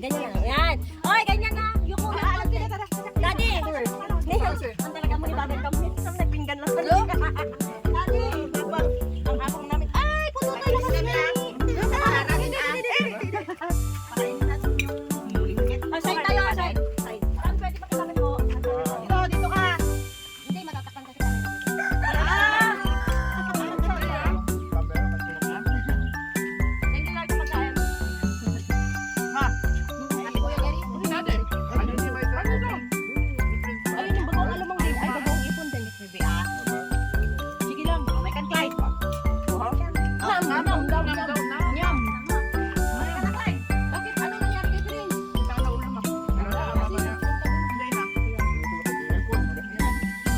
Ganyan lang. Yan. Oy, ganyan na. Yuko na. Daddy. Ang talaga mo ibagay ka mo. Isang nagpinggan lang. Daddy. Ang hapong namin. Ay, puno kayo kasi. Side tayo, side. Saan pwede pakilapit mo? Dito ka. Hindi, matatakpan kasi kami. Thank you, Lord, sa pagkain. Ate Kuya Gary. Ayun yung bagong alamang din. Ay, bagong ipon din. Sige lang, may kantay. Nyam. Bakit? Ano nangyari kay Prince?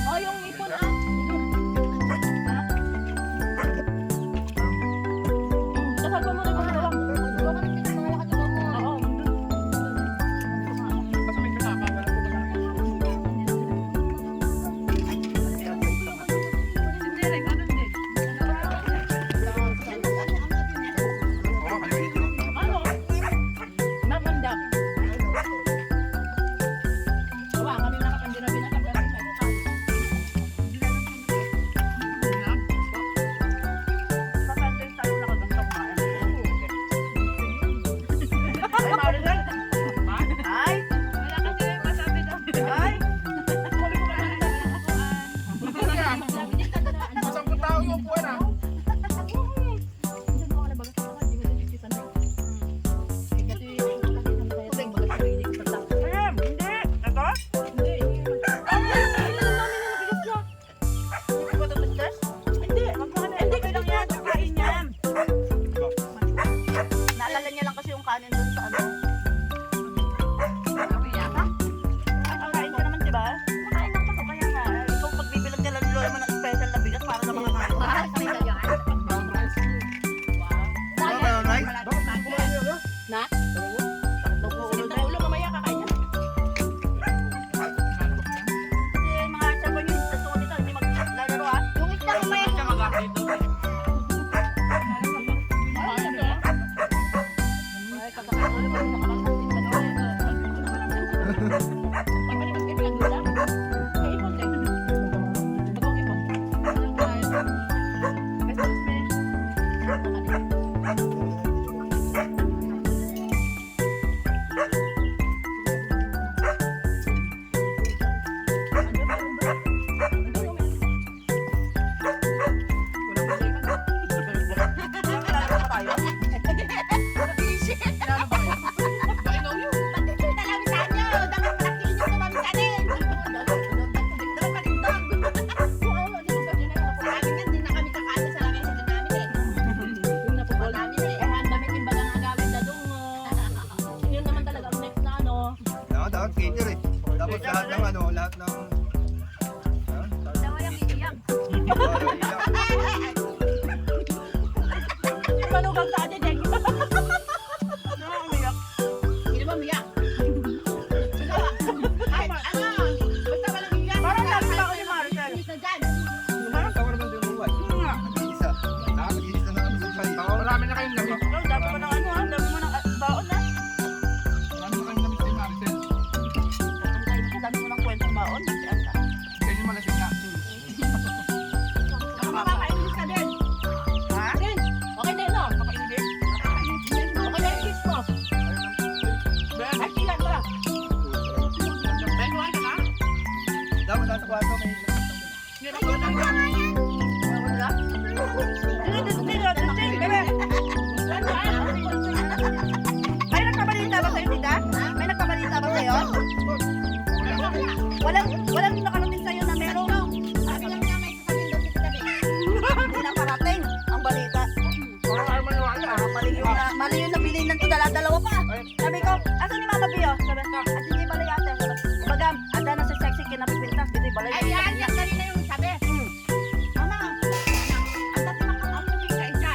Oh, yung ipon Dasal pa muna kung ano. Oo. Ano? Mamandak. Wala kami nakapandira binakapera. Naalala niya lang kasi yung kanin dun sa ano. Kakain ka naman, diba? Kakain lang ako, kaya nga. Ikaw pagbibilang niya lang naman ng special na bigas para sa mga kain. Na? Sakit na ulo, mamaya kakain niya. Kasi mga sabon yun, sa tuwa dito, hindi maglalaro ah. Yung isda mamaya. Tapos lahat ng ano, lahat ng... Manugang sa atin, Deng. Nakakamiyak. Hindi ba miyak? Ay, ano? Basta walang iyak. Parang lagi pa ako ni Marcel. Isa dyan. Tama naman din mo, Mag-iisa. Nakapag-iisa na kami sa kayo. Marami na kayong lamig. Oh, dami mo ng ano ah, dami mo ng baon ah. Marami na kayong lamig kay Maricel. Dami mo ng kwentong baon. Kaya yung malasing na. Makaka-English ka din. Ha? Din. Okay na yun, no? Maka-English? Okay na yung kiss mo. Ben, Ay, ilan ba? Ben, wala ka na? Dapat nasa kwarto may... Hindi na ko na. Wala? May nagkabalita ba sa'yo, tita? May nagkabalita ba sa'yo? Walang nakarating sa'yo na meron. Sabi lang niya may sasabihin doon sa tabi. Hindi na parating ang balita. Parang ayaw maniwala. Mali yung nabiling ng to, dala-dalawa pa. Sabi ko, asan ni Mama Pio? Sabi ko, at hindi balay ate. Baga, ada na sa sexy kinapipintas, dito balay. Ay, yan. Yan kanina yung sabi. Mama, ang dati nakakamuwi ka isa.